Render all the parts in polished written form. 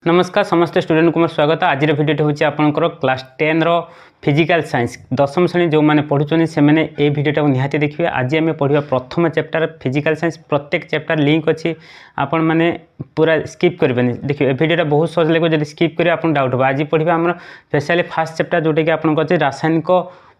नमस्कार समस्त स्टूडेंट को मोर स्वागत। आज भिडियो हूँ आपंकर क्लास 10 रो फिजिकल साइंस दशम श्रेणी जो मैंने पढ़ुं से मैंने ये भिडियो निहाती देखिए। आज आम पढ़ा प्रथम चैप्टर फिजिकल साइंस। प्रत्येक चैप्टर लिंक अच्छी आपण मैंने पूरा स्किप करेंगे। देखिए भिडियो बहुत सहज लगे, जब स्किप करेंगे आप डाउट हो। आज पढ़ा आम स्पेशली फास्ट चैप्टर जोटा कि आपको अच्छे रासायनिक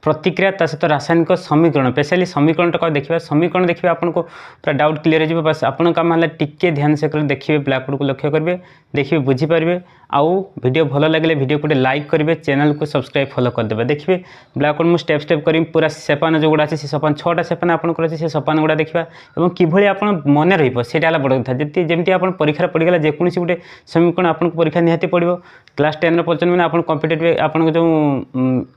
प्रतिक्रिया ता सहित रासायनिक समीकरण। स्पेशली समीकरण टाक देखिए, समीकरण देखिए आपको पूरा डाउट क्लीयर हो। बस आपन काम है टिके ध्यान से देखिए, ब्लैकबोर्ड को लक्ष्य करेंगे, देखिए बुझीपारे। आउ वीडियो भल लगे वीडियो को लाइक करेंगे, चैनल को सब्सक्राइब फॉलो करदे। देखिए ब्लैकबोर्ड मुझे स्टेप स्टेप करी पूरा सेपान जो गुड़ा अच्छे से सपान 6टा सेपान आपंकर अच्छे से सपान गुड़ा देखा और किभली आप मन रहा बड़ कथा। जमी आप परीक्षा पड़गला जेकोसी गोटे समीकरण आपको परीक्षा निहाती पड़ो। क्लास 10 पढ़ते मैंने आप कॉम्पिटेटिव आपको जो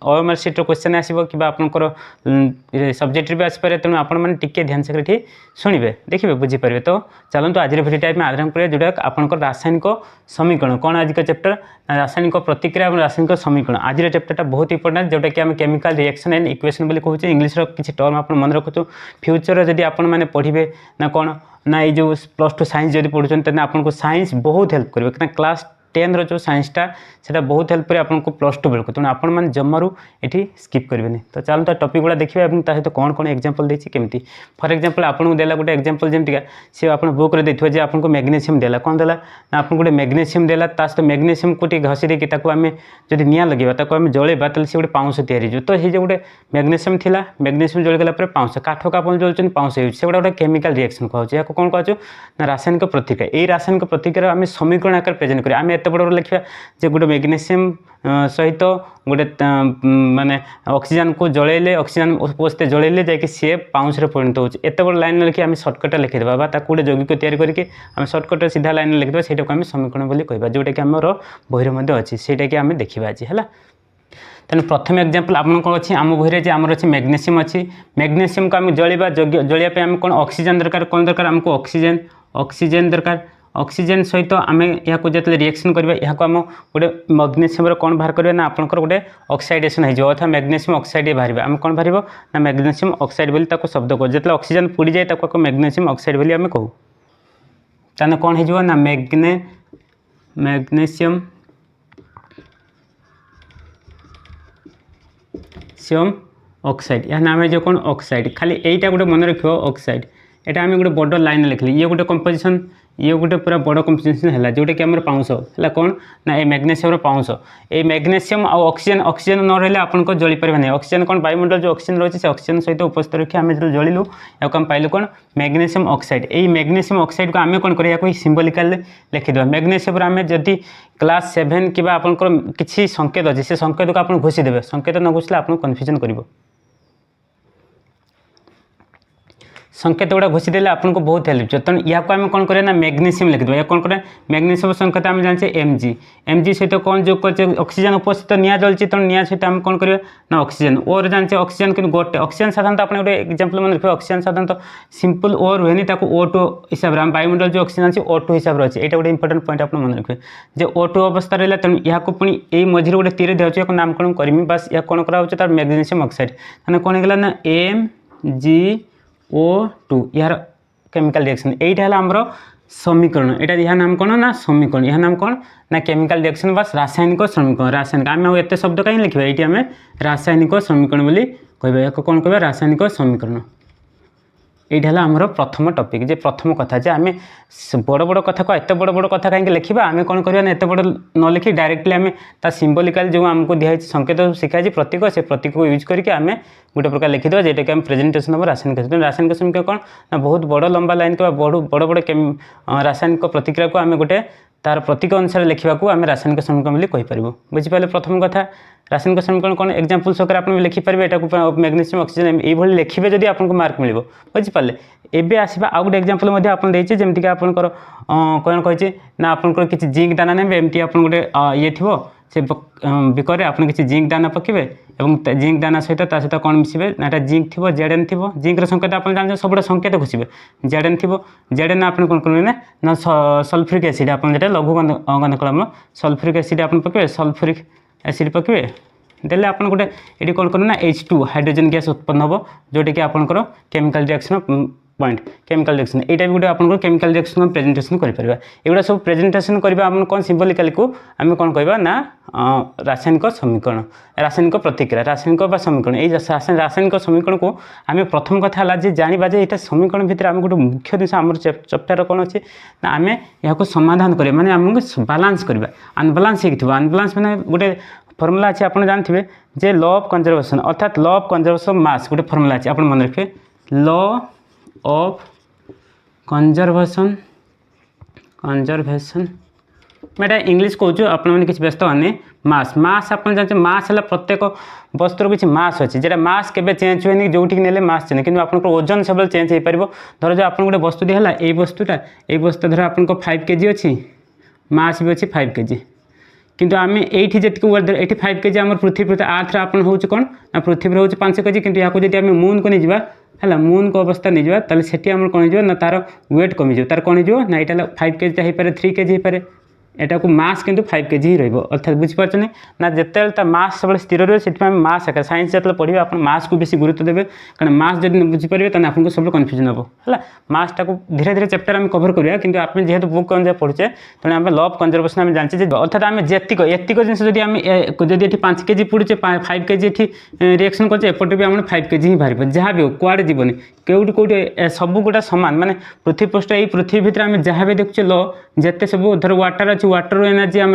ओएमआर सीट क्वेश्चन आसो कि आपंकर सब्जेक्ट भी आसपे, तेणु आपने टिके ध्यान से शुणवे, देखिए बुझीपारे। तो चलते आज भिडियो में आरंभ करें जोटा आपंकर रासायनिक समीकरण। कौन आज का चैप्टर रासायनिक प्रतिक्रिया और रासायनिक समीकरण। आज चैप्टर बहुत इंपोर्टेंट जोटा कि आम केमिकल रिएक्शन एंड इक्वेशन बोली कहूँ। इंग्लिश किसी टर्म आप मन रखु। फ्यूचर जब आप मैंने पढ़े ना कौन ना ये जो +2 साइंस जब पढ़ुं तेज आपको साइंस बहुत हेल्प करेंगे, क्या क्लास 10 रो साइंसटा से बहुत हेल्प करे आपको +2 बेलू। तेणु आपण मैंने जमारू ये स्किप करेंगे। तो चलो तो टॉपिक गुड़ा देखिए सहित कौन कौन एग्जांपल देती केमती। फॉर एग्जांपल आपको देला गोटे एग्जांपल जमीका सी आप बुक देखिए जे आपको मैग्नीशियम देला। कौन देला ना आपको गोटे मैग्नीशियम देला, सहित मैग्नीशियम को घसी देकी आम जब निआ लगे आम जलेबा तो सी गोटे पाउंश तैयारी। तो ये गोटे मैग्नीशियम थिला, मैग्नीशियम जलीगला पाउंश काठ का आप जलुन पाउंश हो से गोटे केमिकल रिएक्शन कहूँ। या कौन कहूँ ना रासायनिक प्रतिक्रिया। ये रासायनिक प्रतिक्रिया आम समीकरण आकार प्रेजेंट करें। आम एत बड़ लिखा जे गोटे मैग्नीशियम सहित गोटे माने ऑक्सीजन को जलैले ऑक्सीजन उपस्थित जलैले जाकि सी पाउंश परिणत हो। एत बड़ लाइन लिखी आम सर्टकट लिखिदेवा बा गोटे यौगिक तैयारी करके आम सर्टकट सीधा लाइन लिखिदेवा, से आम समीकरण बोली कहवा जोटा कि आम बही अच्छी सेटा कि आम देखा आज है। तेणु प्रथम एग्जांपल आप कौन अच्छी आम बही आमर अच्छी मैग्नीशियम अच्छी। मैग्नीशियम को आम जलिया जलियाप आम कौन ऑक्सीजन दरकार। कौन दरकार आमको ऑक्सीजन, ऑक्सीजन दरकार। ऑक्सीजन सहित आम यहाँ जो रिएक्शन करवा यहाँ आम गोटे मैग्नीशियम कौन बाहर करवा ना आपंकर गोटे ऑक्साइडेशन हो अर्थात मैग्नीशियम ऑक्साइड बाहर। आम कौन बाहर ना मैग्नीशियम ऑक्साइड बोली शब्द कहू। जो ऑक्सीजन पोड़ी जाए मैग्नीशियम ऑक्साइड बोली आम कहू। ताने कौन हो ना मैग्नीशियम सियम ऑक्साइड। या नाम है कौन ऑक्साइड। खाली यहीटा गोटे मन रख ऑक्साइड। यहाँ आम गोटे बड़ लाइन लिखली ये गोटे कंपोजिशन, ये गोटे पूरा बड़ कंपोजिशन है जोटा कि आम पाउंश है कौन ना ये मैग्नीशियम पाउंश। ये मैग्नीशियम और ऑक्सीजन, ऑक्सीजन न रही आपको जली पारे नहीं। ऑक्सीजन कौन वायुमंडल जो ऑक्सीजन रही है ऑक्सीजन सहित उपस्थित रखी आम जो जलिलु या आम पाइलु कौन मैग्नीशियम ऑक्साइड। ये मैग्नीशियम ऑक्साइड को आम कौन करें सिंबलिकाल लिखिदेवा। मैग्नीशियम आम जदि क्लास 7 कि आपंकर किसी संकेत अच्छे से संकेत को आप घोषिदेवे। संकेत न घोषिले आपको कन्फ्यूजन कर संकेत गुड़ा घोषिदेले आपको बहुत हेल्प। तेणु या आम कौन करें ना मैग्नीशियम लिखिदेवा। या कौन करें मैग्नीशियम संकेत आम जाने Mg। Mg सहित कौन जो कर ऑक्सीजन उपस्थित निआ जलती तेणु निआ सहित आम कौन करें ना ऑक्सीजन। ओर जाने ऑक्सीजन कि गोटे ऑक्सीजन साधारण आप गोटे एग्जांपल मन रखिए। ऑक्सीजन साधारण सिंपल ओ रुहे O2 हिसाब से वायुमंडल जो ऑक्सीजन अच्छी O2 हिसाब से अच्छे। यहाँ गोटे इंपोर्टेंट पॉइंट आप मन रखिए जो O2 अवस्था रहा। तेणु यहाँ पुणी यही मझे गोटे तीर दिया नामकरण करमी बस या कौन करार मैग्नीशियम ऑक्साइड। तेना कौन होगा ना MgO2 यार केमिकल रिएक्शन। यहीटा है आमर समीकरण। यहाँ यह नाम कौन ना समीकरण। यह नाम कौन ना केमिकल रिएक्शन बस रासायनिक समीकरण। रासायनिक आम एत शब्द कहीं लिखा ये आम रासायनिक समीकरण बोली कहवा। कौन कहवा रासायनिक समीकरण। यहाँ है आमर प्रथम टॉपिक जे प्रथम कथा जे आम बड़ बड़ कथा को एत बड़ बड़ कथा कहीं लिखा। आम कौन करवा ना एत बड़ न लिखी डायरेक्टली आम सिंबलिकाल जो आमको दिखाई संकेत शिखाई प्रतीक से प्रतीक को यूज करके आम गोटे प्रकार लिखिदेवा जोटा कि आम प्रेजेंटेशन हम रासायनिक। रासायनिक समीकरण कौन ना बहुत बड़ लंबा लाइन के बड़ बड़ बड़ रासायनिक प्रतिक्रिया को आम गोटे तार प्रतीक अनुसार लिखा आम रासायनिक समीकरण बोली कहीपर। बुझीपारे प्रथम कथा रासायनिक समीकरण कौन एग्जांपल सकर आप लिखिपारे। यहाँ मैग्नीशियम ऑक्सीजन ये लिखे जब आपको मार्क मिले। बुझीपारे एबे आसवा आउ गोटे एग्जांपल आपन देछि जेमति आपनकर कौन कहि ना आपनकर किछि जिंक दाना नेबे। एमती आपन गोटे ये थो से बिकर आपन किछि जिंक दाना पकेबे एवं जिंक दाना सहित सहित कौन मिसबे ना जिंक थी Zn थी। जिंक संकेत आप जान सब संकेत घोषे Zn थी। Zn आप कौन करेंगे ना सल्फ्यूरिक एसिड आप लघु गंधकलम सल्फ्यूरिक एसिड आप पकेबे। सल्फ्यूरिक एसिड पकेबे देले आप गोटे ये कौन करें ना H2 हाइड्रोजन गैस उत्पन्न हम जोटा कि आपंकर chemical reaction point chemical reaction एटा भी गोटे आपन केमिकल रिएक्शन प्रेजेंटेशन करि परबा एगुडा सब प्रेजेंटेशन करबा आपन कोन सिंबलिकली को आम कोन कहबा ना रासायनिक समीकरण रासायनिक प्रतिक्रिया रासायनिक बा समीकरण ए रासायनिक समीकरण को आम प्रथम कथा हला जे जानिबा जे एटा समीकरण भितर आम गोटे मुख्य जिनिस आम चैप्टर कोन अछि ना आम याको समाधान करिया माने हमको बैलेंस करबा अनबैलेंस हेकिथबो अनबैलेंस माने गोटे फॉर्मूला अच्छे आप जानते जे लॉ ऑफ कंजर्वेशन अर्थात लॉ ऑफ कंजर्वेशन मास गोटे फॉर्मूला अच्छे आप मन रखिए लॉ ऑफ कंजर्वेशन मैं इंग्लिश कहूँ आपने किसी व्यस्त होने मास मास आप जानते मास है प्रत्येक वस्तुर किसी मास अच्छे जेटा मास के चेंज हुए जो ने मास चेंज कि आप ओजन सब चेंज हो पार धर जो आप गोटे वस्तु दिहला ये वस्तु धर आप 5 kg अच्छी मास भी अच्छी 5 kg किंतु आम ये जी 5 kg आम पृथ्वी आर्थ आप हूँ कौन ना पृथ्वी हूँ 5 kg कि जब आम मून को नहीं है मून को अवस्था नहीं जावा ताले सेठी आम कौन हो ना तार वेट कमी तार कौन हो ना यहाँ 5 kg हो पारे 3 kg हो पारे एटा को मास किंतु 5 kg ही रही अर्थात बुझीपार ना जिते मास सब स्थिर रही से मास आकार साइंस जो पढ़े आप मास को बेसी गुरुत्व देवे कारण मास जब बुझीपारे तो आपको सब कन्फ्यूजन हम है मास टाक धीरे धीरे चैप्टर आम कभर करा कि आप जेहतु बुक अनुसार पढ़ुचे तेना आम लॉ ऑफ कंजर्वेशन आम जानचे अर्थात आम जेतिक जिन जब ये 5 kg पुड़े 5 kg ये रिएक्शन करते एपटे भी आम 5 kg ही बाहर जहाँ भी हो कुआड़े जीवन कौटी कौटी सब गोटा सामान माने पृथ्वी पृष्ठ ये पृथ्वी भितर आम जहाँ भी देखुचे लॉ जिते सब धर वाटर अच्छे वाटर एनर्जी आम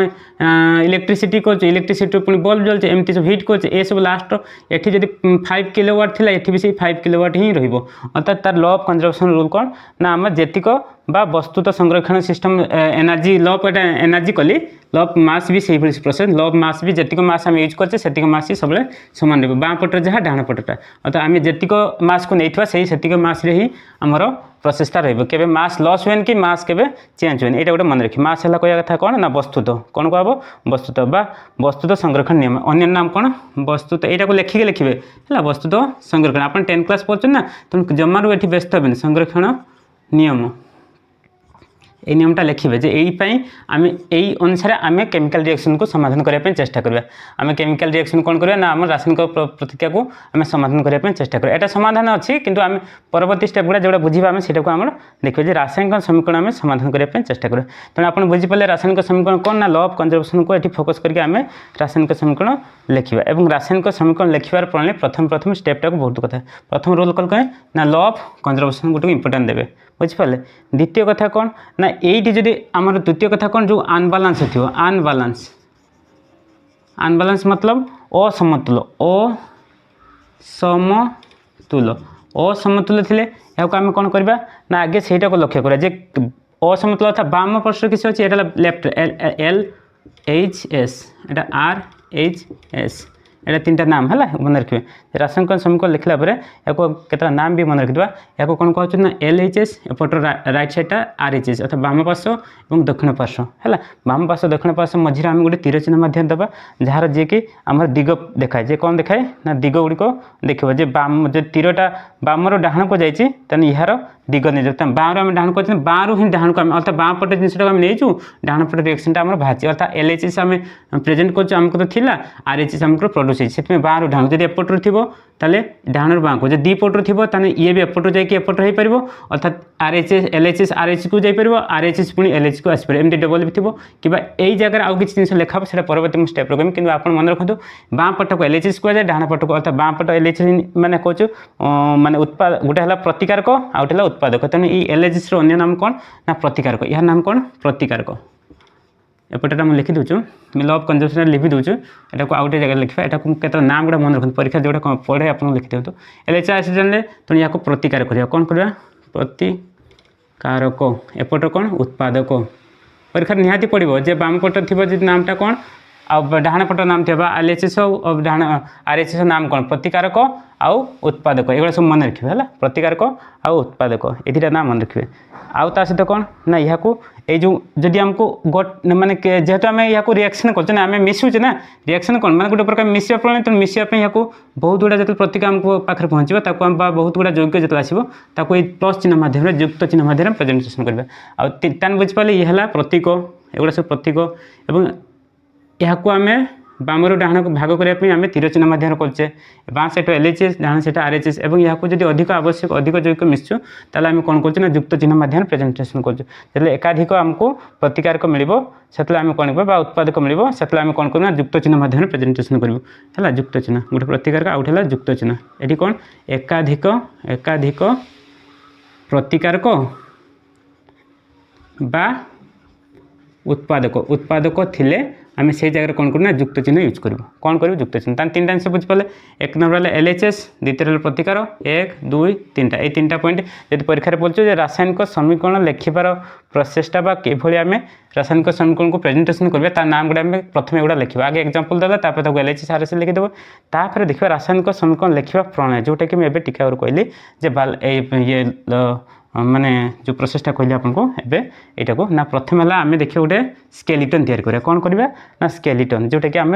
इलेक्ट्रिसिटी कर इलेक्ट्रिसिटी पुणी बल्ब जलचे एमती सब हिट कर ये सब लास्ट ये जब 5 किलोवाट थी ये भी से 5 किलोवाट ही रर्थात तार लॉ ऑफ कंजर्वेशन रूल कौन ना आम जेतिक बा वस्तुत संरक्षण system energy law of energy कली लॉ ऑफ मास भी से प्रोसेस लॉ ऑफ मास भी जेतिक मास आम यूज करते से मास ही सब सामान रही बाँ पटर जहाँ डाण पटटा अर्थात आम जेतिक मास को नहीं से मास रे ही आमर प्रोसेसटा रही मास लॉस हुए कि मास के चेंज हुए यहाँ गोटे मन रखिए मास है कह कथा कौन ना वस्तुत कौन कहब वस्तुत बा वस्तुत संरक्षण नियम अन्य नाम कौन वस्तुत यहाँ को लिखिके लिखे है वस्तुत संरक्षण आप 10 क्लास पढ़ते ना तेणु जमारू ये व्यस्त हे संरक्षण नियम ये नियमटा लिखे जे यही आम यही अनुसार आम केमिकल रिएक्शन को समाधान करने चेष्टा करवा आम केमिकल रिएक्शन कौन करवा ना आम रासायनिक प्रतिक्रिया को आम समाधान करने चेष्टा करवा यहाँ समाधान अच्छी किंतु आम परवर्ती स्टेप गुड़ा जो बुझा आम से देखिए रासायनिक समीकरण आम समाधान करने चेष्टा करवा तेणु आप बुझीपारे रासायनिक समीकरण कौन ना लॉ ऑफ कंजर्वेशन को ये फोकस करके आम रासायनिक समीकरण लिखा और रासायनिक समीकरण लिखार प्रणाली प्रथम स्टेपटा बहुत कथा प्रथम रोल कल कहें ना लॉ ऑफ कंजर्वेशन गोटे इंपोर्टां देवे बुझिपारे द्वितीय कथा कौन ना ये जदि आमर द्वितीय कथा कौन जो अनबालांस थी अनबालांस मतलब असमतुल असमतुल थे या आम कौन करवा ना आगे से लक्ष्य करा जे असमतुल अर्थात बाम पार्श्व किसी अच्छे यहाँ लेफ्ट LHS यहाँ RH यहाँ 3टा नाम है मन रखिए रासायनिक समीकरण लिखला केतटा नाम भी मन रखिदा या कौन कहते ना LHS एपट राइट साइडटा RH अर्थात बाम पार्श्व और दक्षिण पार्श्व है बाम पार्श्व दक्षिण पार्श्व मझे आम गोटे तीर चिन्ह माध्यम देवा जार जी कि आम दिग देखाए जे कौन देखाए ना दिग गुड़िक देखो जे बाम जो तीरटा बामर डाण को जाइए यार दिग नहीं जाता बाँ आम डाण को बाँ ही डाण को अर्थात बाँ पटे जिनटा नहीं डाण पटे रिएक्शनटा आम बाहर अर्थात LHS आम प्रेजेंट करमको तो थी RH आमको प्रोड्यूस से बाँ डाण जब एपटर थी ताले डाण बाँ को जब दीपटर थी ये भी एपटर जाकि एपटर हो पार अर्थात LHS RH को जापर RH पुणी LH को आसपार एमती डबल भी थी कि यही जगह आउ किसी जिन लिखा सेटा परवर्ती स्टेप कमी कि आप मन रखु बाँ पट को LHS कहुए डाण पट को अर्थात बाँ पट LHS मैंने कहूँ माने उत्पाद गोटे है प्रतिकारक आउ गोटे उत्पादक तेणु ये LHS अन्य नाम कौन ना प्रतिकारक यार नाम कौन प्रतिकारक एपटा मुझे लिखी दूँ लॉ ऑफ कंजर्वेशन लिखी दूँ यहाँ को आउटे जगह लिखा यहाँ को केत नाम गुड़ा मन रखते परीक्षा जो पढ़े आप लिखि दिखाँ LHS जानले तेणु या प्रतिकार करा कौन करवा प्रतिकारक एपट कौन उत्पादक परीक्षा निहाती पड़ो जे बाम पट थी नामटा कौन आ डाण पट नाम थी LHS और डाण RH नाम कौन प्रतिकारक आउ उत्पादक एगुड़ा सब मन रखिए है प्रतिकारक आउ उत्पादक ये 2टा नाम मन रखिए आउ ता सहित कौन ना यहाँ को जो जदि आमको माने जेहेतु आम यहाँ रिएक्शन कर मिसुचे ना रिएक्शन कौन मैंने गोटे प्रकार मिसा प्रणाली तो मिसापी यहाँ बहुत गुड़ा जो प्रतिक्रिया आमको पाखे पहुँचो बहुत गुड़ा यौग्य जो आसो ये प्लस चिन्ह माध्यम युक्त चिन्ह माध्यम प्रेजेंटेशन करवा आन बुझिपारे ये है प्रतीक एगुड़ा सब प्रतीक और यहाँ आम बामर डाण को भाग करने आम तीर चिन्ह माध्यम करचे बाँ सेट LHS डाण सेट RHS और यहाँ जब अधिक आवश्यक अधिक जैविक मिसचु ताल आम कौन कर युक्त चिन्ह माध्यम प्रेजेंटेशन कर एकाधिक आमको प्रतिकारक मिल से आम कौन कर उत्पादक मिल से आम कौन करना युक्त चिन्ह माध्यम प्रेजेंटेशन करूँ है युक्त चिन्ह गोटे प्रतिकारक आउट है युक्त चिन्ह ये कौन एकाधिक एकाधिक प्रतिकारक बा उत्पादक उत्पादक थिले आम से जगह कौन करना युक्त चिन्ह यूज करूँ कौन करूँ युक्त चिन्ह तीन टा जिनिस बुझिपारे एक नंबर है LHS द्वितीय प्रतिकार 1 2 3 ये 3टा पॉइंट जब परीक्षा बोलूँ रासायनिक समीकरण लिखार प्रोसेसटा कि आम रासायनिक समीकरण को प्रेजेंटेशन करेंगे ता नाम गुड़ा प्रथम एगुड़ा लिखा आगे एग्जांपल देगा तापर LHS RHS लिखिदेव तापर देखिए रासायनिक समीकरण लिखा प्रणाली जोटा कि मुझे टिका और कहली ये माने जो प्रोसेसटा कहली आपको एटा को ना प्रथम है आम देखिए गोटे स्केलेटन तैयारी करिया कौन करवा ना स्केलेटन जोटा कि आम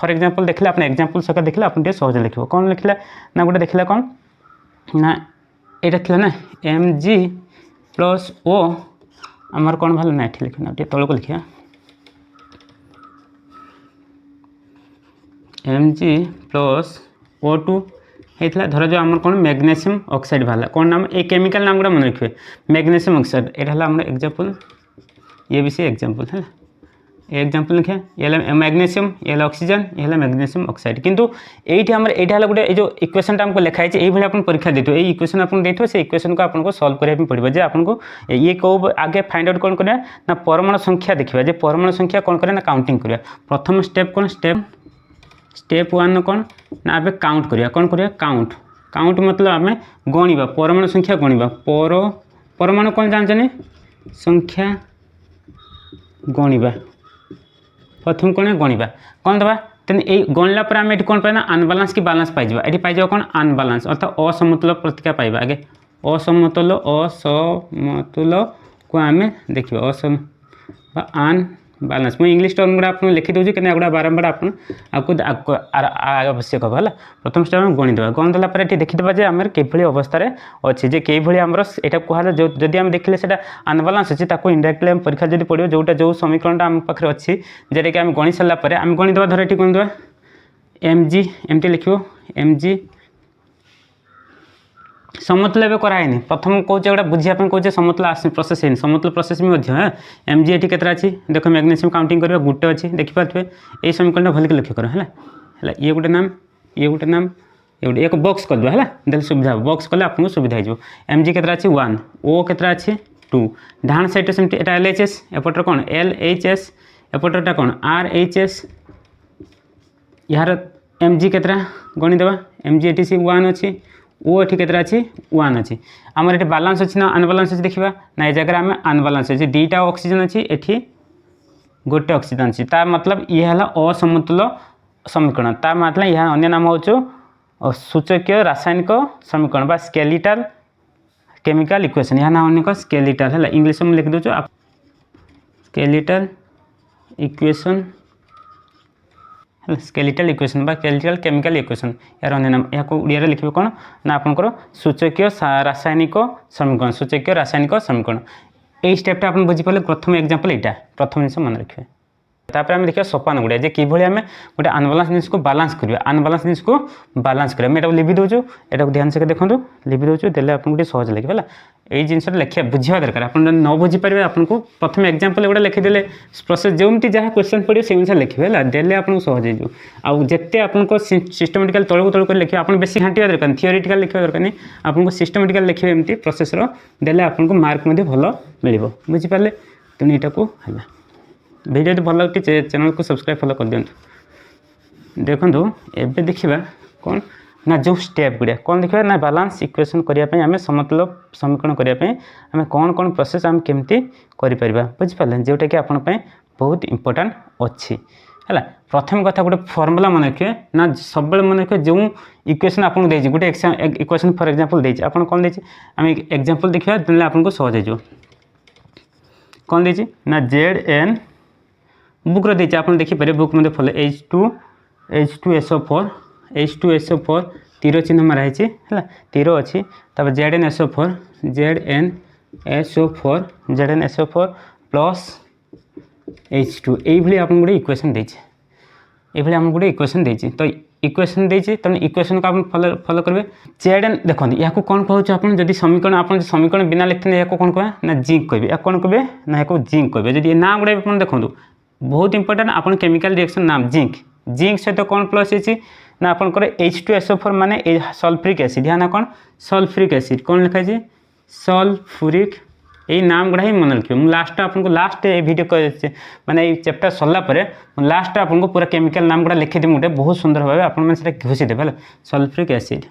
फॉर एग्जांपल देखले आपने एग्जांपल सका देखले आपन टे सहज लिखिबो कौन लिखला ना गोटे देखला कौन ना एटा थिला ना Mg प्लस O आमर कौन भाला ना एठी लिखना टे तळ को लिखिया Mg प्लस O2 होता धर जो आम कौन मैग्नेशियम ऑक्साइड बाहर कौन नाम ये केमिकल नाम गुड़ा मन रखिए मैग्नेशियम ऑक्साइड यहाँ आम एग्जांपल ये भी से एग्जांपल है ये एग्जांपल लिखे ये मैग्नेशियम ये ऑक्सीजन ये मैग्नेशियम ऑक्साइड किंतु ये आम यहाँ गोटे जो इक्वेशन आमको लिखाई ये आप परीक्षा देते ये इक्वेशन आप देखिए से इक्वेशन को आपको सॉल्व करने पड़ो जे आपको ये कौ आगे फाइंड आउट कौन करा ना परमाणु संख्या देखा जे परमाणु संख्या कौन करें ना काउंटिंग करा प्रथम स्टेप कौन स्टेप 1 कौन ना आबे काउंट करिया कौन करिया काउंट काउंट मतलब आम गणिबा परमाणु संख्या गणिबा परमाणु कौन जानते संख्या गणिबा प्रथम कौन गणिबा कौन दबा तेन ये गणला पर आम ये कौन पाइना अनबालांस की बालांस पाइबा ये पाइबा कौन अनबालांस अर्थात असमतुल प्रतिक्रिया पाइबा आगे असमतुल को आम देखिए असम आन बालांस मुझे इंग्लिश टर्म गुड़ा आपको लिखी दूसरी कि बारंबार आपको आवश्यक हम है प्रथम स्टेप में गणिदेवा गणिदेला ये देखीदे जे आम किभली अवस्था अच्छे जे किभली आमर यहाँ कहला जदि आम देखिले से अनबालांस अच्छी इनडायरेक्टली आम परीक्षा जब पड़ो जोटा जो समीकरणटा आम पाखे अच्छी जेटा कि आम गणि सारापर आम गणिदेवा धर ये गणिदेवा Mg एमती लिख Mg समतुल एवं कराए प्रथम कौन गोटा बुझापी कौचे समतुल प्रोसेस है समतुल प्रोसेस भी Mg ये केतरा अच्छी देख मैग्नेशियम काउंटिंग करवा गोटे अच्छी देखिपे ये समीकरण भल्कि लक्ष्य कर है ये गोटे नाम ये गोटे नाम ये गोटे एक बॉक्स करदे है देख सुविधा बॉक्स कले आपको सुविधा हो Mg केतरा अच्छी 1 O केतरा अच्छी 2 डाण साइड सेमती एटा LHS एपटर कौन LHS एपटरटा कौन RHS यार Mg केतरा गणिदेवा Mg ये सी 1 अच्छी ओ ये केतरा अच्छी 1 अच्छी आमर ये बालांस अच्छी ना अनबालांस अच्छी देखा ना ये जगह आम अनबालांस अच्छी दुईटा ऑक्सीजन अच्छी एठी गोटे ऑक्सीजन अच्छी ता मतलब ये है असमतुल समीकरण ता मतलब यह अन्य नाम हो सूचकीय रासायनिक समीकरण बा स्केलेटल केमिकल इक्वेशन यह नाम अनेक स्केलेटल है इंग्लिश में लिख दूँ आप स्केलेटल इक्वेशन स्केलेटल इक्वेशन बा स्केलेटल केमिकल इक्वेशन यार अन्य नाम यहाँ उड़िया लिखे कौन ना आपंकर सूचकीय रासायनिक समीकरण सूचकीय रासायनिक समीकरण यही स्टेपटा आप बुझीपारे प्रथम एग्जांपल यहाँ प्रथम जिन मन रखिए तापर आम देखिए सोपान गुड़ा जे किभली आम गोटे अनबालांस जिनिस को बालांस करिया अनबालांस जिनिस को बालांस करिया मैं लिखि दूँ यहाँ ध्यान से देखो लिखि दूँ देले आपको गोटे सहज लगे है यही जिनस लिखा बुझा दरकार आप न बुझीपारे आपको प्रथम एग्जांपल गुड़ा लिखिदेले प्रोसेस जमती जहाँ क्वेश्चन पड़े से अनुसार लिखे है देले आपको सहज हो आउ जिते आपको सिस्टमेटिकल तलू तल कर लिखे आप बेसी घाटिया दरकार थियोरिटिकल लिखा दरकार नहीं आपको सिस्टमेटिकल लिखे एमती प्रोसेसर देले आपको मार्क भल मिल बुझीपारे तेणु यहाँ को है वीडियो तो भल लगे चैनल को सब्सक्राइब फॉलो कर दिखाँ देखो एबे देखा कौन ना जो स्टेप गुड़ा कौन देखा ना बालांस इक्वेशन करने आम समतुल समीकरण करने आम कौन कौन प्रोसेस आम केमती करें बुझिपारे जोटा कि आपंपाई बहुत इंपोर्टाट अच्छी है प्रथम कथा गोटे फर्मुला मन रखिए ना सब मन रखिए जो इक्वेशन आपको देती गोटे इक्वेशन फॉर एग्जांपल देती आप कौन देती आम एग्जांपल देखा तेल आपको सहज हो कौन देती ना ZN बुक्र देती आप देखिए बुक में फल H2SO4 तीर चिन्ह माराई है तीर अच्छी तब ZnSO4 प्लस H2 ये आप गोटे इक्वेशन देती ये आम गोटे इक्वेशन देती तो इक्वेशन देती तेणु इक्वेशन को आप फॉलो करेंगे जेड देखो या कौन कहूँ आप जब समीकरण आप समीकरण बिना लिखते या कौन कह ना जिंक कहे या कौन कहे ना या जिंक कहे जब ना गुड़ा आप देखो बहुत इंपोर्टेंट आप केमिकल रिएक्शन नाम जिंक जिंक सहित कौन प्लस होती ना आपंकर H2SO4 माने सल्फ्रिक एसिड या ना कौन सल्फ्रिक एसिड कौन लिखाई सल्फ्रिक यही नाम गुड़ा ही मन रखिए मुझे लास्ट आपको लास्ट ये वीडियो माने ये चैप्टर सरला लास्ट आपको पूरा केमिकल नाम गुड़ा लिखिदेवी गोटे बहुत सुंदर भाव आप घोषिदेवे सल्फ्रिक एसिड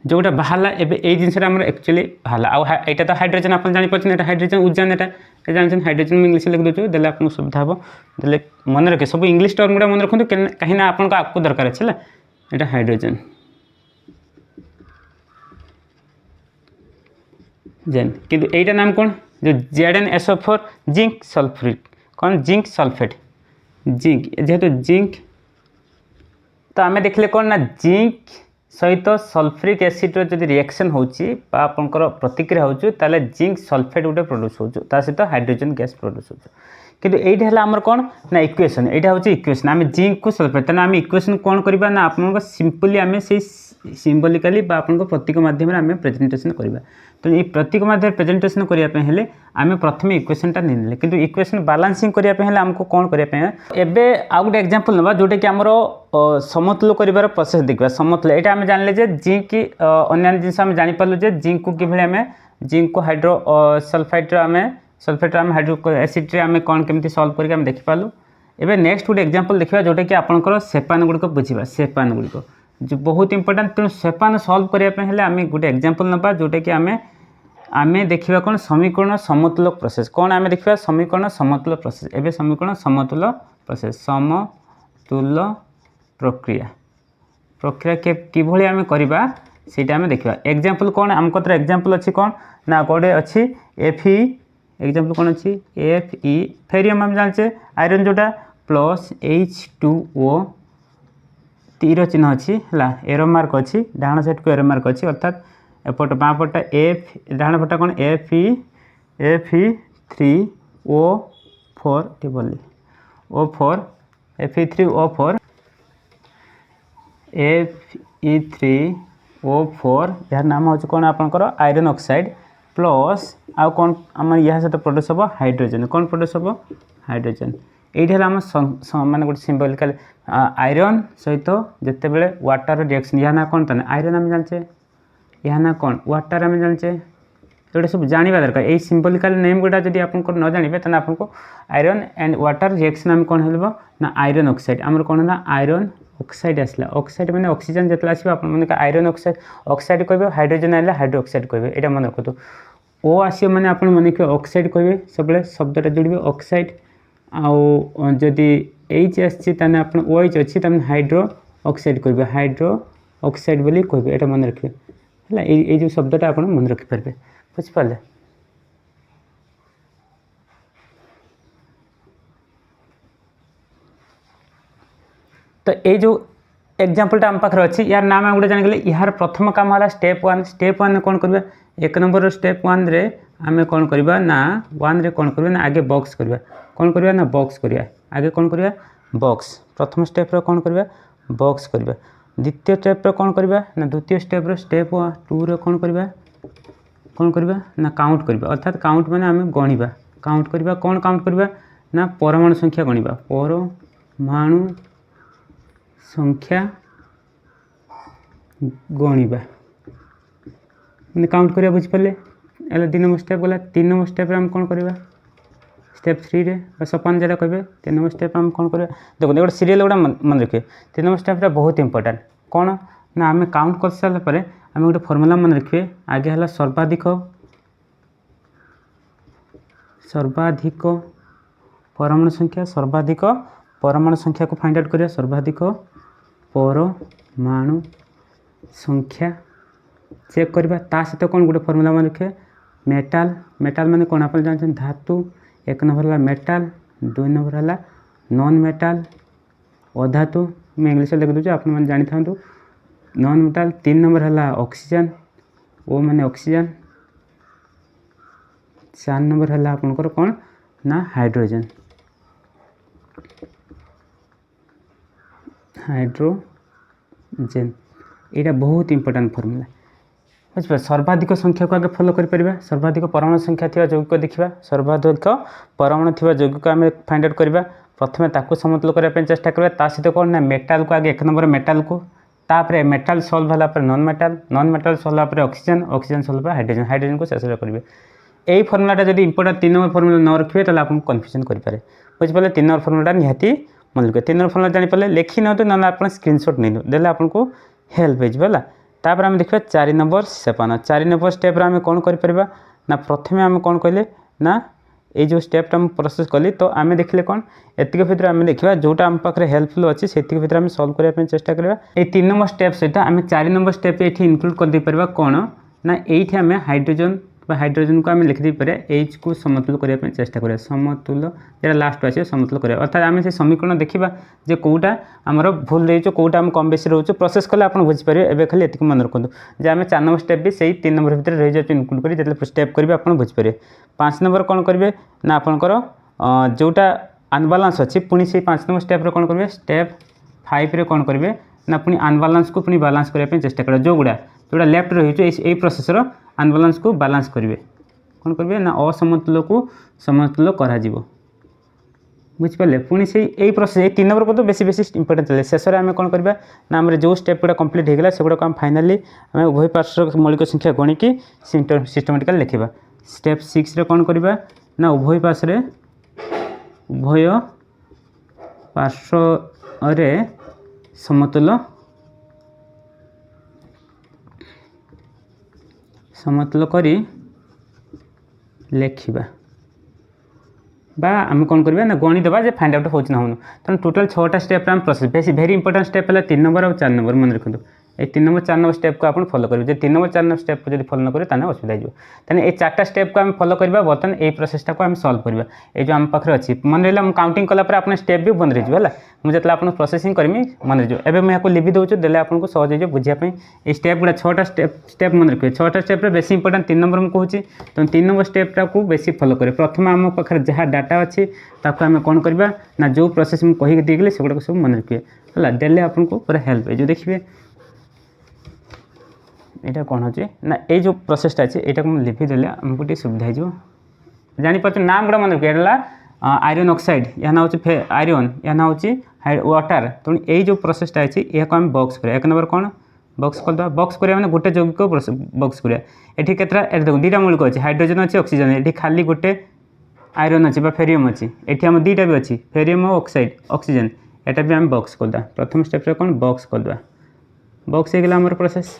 जो गोटे बाहर एवं यही जिनसा एक्चुअली बाहर आईटा तो हाइड्रोजन आप जापारे हाइड्रोजन उजान यहाँ जानते हाइड्रोजन में इंग्लिश लिख दूसरे देने आपको सुविधा हम देने मन रखे सब इंग्लिश टर्म गुड़ा मन रखुद कहीं आपको आगे दरकार अच्छे यहाँ हाइड्रोजन जेन किंतु एटा नाम कौन जो ZnSO4 जिंक सल्फ्रिक कौन जिंक सल्फेट जिंक जेहेतु जिंक तो आम देखले कौन ना जिंक सहित सल्फ्रिक एसिड जब रिएक्शन होकर प्रतिक्रिया होता जिंक सल्फेट गोटे प्रोड्यूस हो सहित हाइड्रोजन गैस प्रोड्यूस हो किंतु ये आमर कौन ना इक्वेशन यहाँ हूँ इक्वेशन आम जिंक को सल्फेट तेना आम इक्वेशन कौन करवा ना आप सिंपली आम से सिंबलिकाली प्रतीक माध्यम आम प्रेजेंटेशन करवा तो ये प्रतीक माध्यम प्रेजेंटेशन करने आम प्रथम इक्वेशनटा नहीं किंतु इक्वेशन बालांसिंग करने आमको कौन करने एवं आउ गोटे एग्जांपल ना जोटा कि आमर समतुल कर प्रोसेस देखा समतुल यहाँ आम जानले जिंक अन्य जिन आम जापारू जिंक को किभली आम जिंक को हाइड्रो सल्फाइड आम सल्फेट आम हाइड्रो एसिड आम कौन केमी सल्व करके आम देखिपारू एवं नेक्स्ट गोटे एग्जांपल देखा जोटा कि आपंकर सेपान गुड़िक बुझा सेपान गुड़िक जो बहुत इंपोर्टेंट तेणु सेपान सल्व करने आम गोटे एग्जांपल नवा जोटा कि आम देखा कौन समीकरण समतुल प्रोसेस कौन आम देखा समीकरण समतुल प्रोसेस एवं समीकरण समतुल प्रोसेस समतुल प्रक्रिया प्रक्रिया किभली आम करवा सीटा आम देखा एग्जांपल कौन आम कतर एग्जांपल अच्छी कौन ना गोटे अच्छी Fe एग्जांपल कौन अच्छी Fe फेरियम आम जाने आयरन जोटा प्लस H2O तीर चिन्ह अच्छी है एरो मार्क अच्छी डाण साइड को एरो मार्क अच्छी अर्थात एपट बाँ पटा डाण पटा कौन Fe3O4 टिबली O4 Fe3O4 Fe3O4 यार नाम हूँ कौन आपंकर आयरन ऑक्साइड प्लस आउ कौन आम या सहित प्रोड्यूस हम हाइड्रोजन कौन प्रोड्यूस हम हाइड्रोजन ये आम माने गोटे सिंबलिकल आयरन सहित जिते बड़े वाटर रिएक्शन या ना कौन ताने आयरन आम जाने या ना कौन वाटर आम जाने जोटा सब जानवा दरकार यही सिंबलिकल नेम गुड़ा जब आप न जानवे तो आपको आयरन एंड वाटर रिएक्शन आम कौन हो ना आयरन ऑक्साइड आमर कौन ना आयरन ऑक्साइड आसला ऑक्साइड मैंने ऑक्सीजन जो आसो आप आयरन ऑक्साइड ऑक्साइड कहे हाइड्रोजन आए हाइड्रो ऑक्साइड कहे यहाँ मन रखु ओ आसो मैंने आप मन रखिए ऑक्साइड कहे सब शब्दटा जोड़े ऑक्साइड आउ जदि एच आसने आप OH अच्छी हाइड्रो ऑक्साइड कहे हाइड्रो ऑक्साइड बोली कहे यहाँ मन रखिए है ये जो शब्दटा आप मन रखिपारे बुझिपारे तो ये जो एग्जांपलटा आम पाखे अच्छी यार नाम गोटे जान यार प्रथम काम है स्टेप वन कौन करवा एक नंबर स्टेप वन रे आम कौन करवा ना वन रे कौन करवा ना आगे बॉक्स करवा कौन करवा ना बॉक्स करवा आगे कौन करवा बॉक्स प्रथम स्टेप रे कौन करवा बॉक्स करवा द्वितीय स्टेप रे कौन करवा ना द्वितीय स्टेप रे स्टेप 2 रे कौन करवा ना काउंट करवा अर्थात काउंट माने आम गणिबा काउंट करवा कौन काउंट करवा ना परमाणु संख्या गणिबा परमाणु संख्या गणिबा मैंने काउंट करिया बुझिपारे एला 2 नंबर स्टेप गला 3 नंबर स्टेप रे हम कौन करवा स्टेप 3 रे सपान जेटा कहे 3 नंबर स्टेप हम कौन करवा देखो गोटे सीरियल गुड़ा मन रखिए 3 नंबर स्टेप बहुत इंपोर्टेंट कौन ना आम काउंट कर सारा पर आम गोटे फर्मुला मन रखिए आगे है सर्वाधिक परमाणु संख्या सर्वाधिक परमाणु संख्या को फाइंड आउट करिया सर्वाधिक परमाणु संख्या चेक करवा ता सहित कौन गोटे फर्मुला मन रखे मेटाल मेटाल माने कौन आप जानते धातु एक नंबर है मेटाल 2 नंबर है नॉन मेटाल अधातु मैं इंग्लिश लिख दूसरी आप जानी था नॉन मेटाल 3 नंबर है ऑक्सीजन ओ माने ऑक्सीजन 4 नंबर है आपंकर कौन ना हाइड्रोजन हाइड्रोजेन यहाँ बहुत इंपोर्टाट फर्मूला बुझे सर्वाधिक संख्या को आगे फॉलो कर सर्वाधिक परमाणु संख्या थी यौगिक देखा सर्वाधिक परमाणु थी यौगिक आम फाइंड आउट करवा प्रथम ताकू समतुल करने चेष्टा करवा सहित कौन ना मेटाल को आगे एक नंबर मेटाल को तापर मेटाल सल्व होला नॉन मेटाल सल्व होला ऑक्सीजन सल्व हाइड्रोजन को शेष करेंगे यही फर्मुलाटा जब इंपोर्टाट 3 नंबर फर्मुला न रखिए तो आपको कन्फ्यूजन करेंगे बुझिपारे 3 नंबर फर्मुलाटा निहाती मन रखिए 3 नंबर फर्मुला जानीपारे लिखि ना ना आप स्क्रीनशॉट नहीं देले आपको हेल्प होगा तापर आम देखा 4 नंबर सेपन 4 नंबर स्टेप आम कौन कर ना प्रथम आम कौन कहले ना ये जो स्टेपटा मुझे प्रोसेस कली तो आम देखिले कौन एतिक भितर आम देखा जोटा आम पाखे हेल्पफुल अच्छी से भितर आम सल्व करने चेष्टा करवा ये 3 नंबर स्टेप सहित आम 4 नंबर स्टेप ये इनक्लूड कर दे पार कौन ना ये आम हाइड्रोजन को आम लिखिदे पारे एच को समतुल करने चेष्टा करें समतुल जरा लास्ट आसे समतुल करें अर्थात आम से समीकरण देखा जे कौटा आमर भूल रही कौटा आम कम बेसी रोच प्रोसेस कले आप बुझीपारे एवं खाली ये मन रखुद जे आम 4 नंबर स्टेप भी से 3 नंबर भितर रही जाए इनक्लूड करें जो स्टेप करेंगे आप बुझीपारे 5 नंबर कौन करेंगे ना आपंकर जोटा अनबालांस अच्छी पुणी से 5 नंबर स्टेप कौन करेंगे स्टेप 5 रे कौन करेंगे ना पुणी अनबालांस को पुणी बालांस करने चेष्टा करें जोड़ा लेफ्ट रही प्रोसेसर अनबालांस को बालांस करेंगे कौन करेंगे ना असमतुल को समतुल करा बुझिपारे पुणी से यही प्रोसेस ये 3 नंबर को तो बेसी बेसी इंपोर्टेंट चले शेष में आम कौन करवा ना आम जो स्टेप गुड़ा कंप्लीट होगा से गुड़ा आम फाइनाली आम उभय पार्श्व मौलिक संख्या गणिकी सिस्टमेटिकली लिखा स्टेप 6 रे कौन करवा ना उभय पार्श्व रे समतुल करी लिखा बा आम कौन करवा ना गणी देवा फाइंड आउट होना होना तेनाली टोटाल 6टा स्टेप आम प्रोसेस बेसी भेरी इंपोर्टेंट स्टेप है 3 नंबर और 4 नंबर मन रखु ये 3 नंबर 4 नंबर स्टेप को आप फॉलो करेंगे 3 नंबर 4 नंबर स्टेप को जब फॉलो न करें तो असुविधा हो ये 4टा स्टेप को आम फॉलो करवा बर्तमान ये प्रोसेसटा को आम सॉल्व करवा ये जो आम पाखे अच्छी मन रहा काउंटिंग कलापर आप स्टेप भी बंद रही है मुझे जो आप प्रोसेसिंग करमी मन रही है मुझे लिखि दूसरी देले आपको सहज हो बुझापी ये स्टेप गुड़ा 6टा स्टेप मन रखिए 6टा स्टेप बेसी इंपोर्टेंट 3 नंबर मुझे कहूँ तो 3 नंबर स्टेपटा को बेसी फॉलो करें प्रथम आम पाखे जहाँ डाटा अच्छी ताको आम कौन करवा ना जो प्रोसेस मुझे कहीकि देगली से गुड़ाक सब मन रखिए है देले आपको पूरा हेल्प है जो देखिए यहाँ कौन होची ना ये जो प्रोसेसटा अच्छे यहाँ को लिखिदेले आमको टे सुविधा हो जापर नाम गुड़ा मन रखिए आयरन ऑक्साइड या ना हूँ आयरन या ना हूँ वाटर तेणु ये जो प्रोसेसटा अच्छी यहाँ को आम बॉक्स करें 1 नंबर कौन बॉक्स करदे बॉक्स करें मैंने गोटे यौगिक बॉक्स करें ये केतटा देखो 2टा मौलिक अच्छी हाइड्रोजन अच्छी ऑक्सीजन ये खाली गोटे आयरन अच्छी फेरियम अच्छी ये आम 2टा भी अच्छी फेरियम और ऑक्साइड ऑक्सीजन यहाँ भी आम बॉक्स करदे प्रथम स्टेप कौन बॉक्स करदे बॉक्स होगा आम प्रोसेस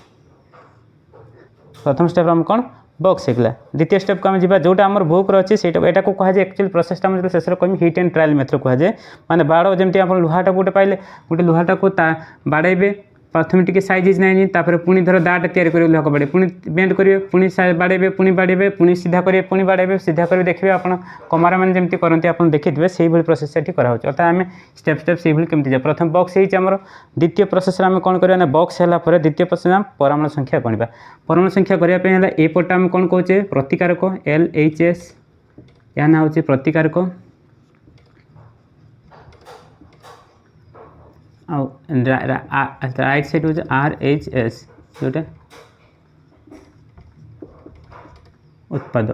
प्रथम स्टेप आम कौन बॉक्स होगा द्वितीय स्टेप को आम जा जोटा आम बुक अच्छी से यहाँ को कहुए एक्चुअली प्रोसेसटा मुझे शेष कहमी हिट एंड ट्रायल मेथड कहुए माने बाड़ जमी आप लुहाटा गोटे पाइले गोटे लुहाटा को बाड़े प्रथम टी सैज नाइन तापर पुणी धर दाटा तैयारी करेंगे लुहा बाड़े पुणी बेंड करेंगे पुणी बाड़े पुणी सीधा करेंगे पुणी बाड़े सीधा करेंगे देखिए आप कमारा मैंने जमी करते आप देखिए से प्रोसेस ये कराऊँ अर्थात आम स्टेप स्टेप से कमी जाए प्रथम बॉक्स होमर द्वितीय प्रोसेस आम कौन करवा बॉक्स है द्वितीय प्रोसेस आम परमाणु संख्या गणवा परमाणु संख्या करने ये पटा आम कौन कहे प्रतिकारक LHS या ना हूँ प्रतिकारक राइट साइड हूँ RHS जोटा उत्पाद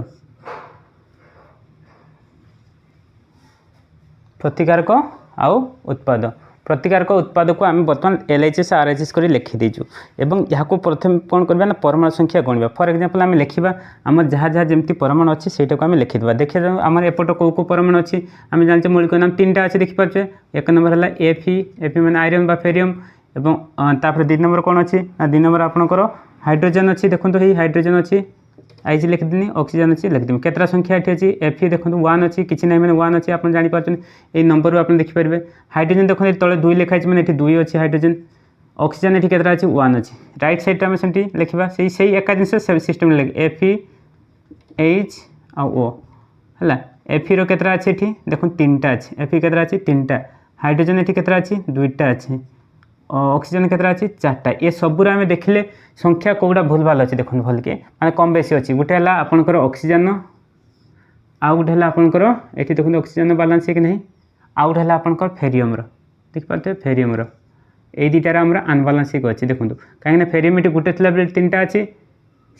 प्रतिकारक आउ उत्पाद प्रतिकारक उत्पाद को आम बर्तमान LHS RHS कर लिखिदेचु एवं यहाँ प्रथम कौन करवा ना परमाणु संख्या गणवा फॉर एग्जांपल आम लिखा आम जहाँ जहाँ जमी परमाणु अच्छी से आम लिखिदेवा देखिए आम एपट कौ कौ परमाणु अच्छी आम जानते मौलिक नाम 3टा अच्छे देखिपारे 1 नंबर है Fe मैंने आयरन बा फेरियम और 2 नंबर कौन अच्छी ना 2 नंबर आपंकर हाइड्रोजन अच्छी देखो ये हाइड्रोजन अच्छी आईज लिखिदेनी ऑक्सीजन अच्छी लिखिदेवी केतटा संख्या ये अच्छी Fe देखो 1 अच्छी किसी ना मैंने 1 अच्छी आप जापर ये नंबर आप देखिपारे हाइड्रोजन देखो तले 2 लिखाई मैंने 2 अच्छी हाइड्रोजन ऑक्सीजन ये केतटा अच्छी 1 अच्छी राइट साइड आम से लिखा से एका जिन सिस्टम लिखे FeH O है Fe रेतटा अच्छी ये देखो 3टा अच्छी Fe केतटा अच्छी 3टा हाइड्रोजन ये केतटा अच्छी 2टा अच्छी ऑक्सीजन केतटा अच्छी 4टा ये सबूर आम देखिले संख्या कौटा भूल भाल अच्छी देखो भल के माने कम बेसी अच्छी गोटे है आपंकर ऑक्सीजन आउ गोटे है आपंकर ये देखो ऑक्सीजन बालांस है कि नहीं आउ गोटे है आपंकर फेरियम देखिपारे फेरियम ये दुटार आम अनबालांसिंग अच्छी देखो कहीं फेरियम ये गोटे थी तीन टा अच्छी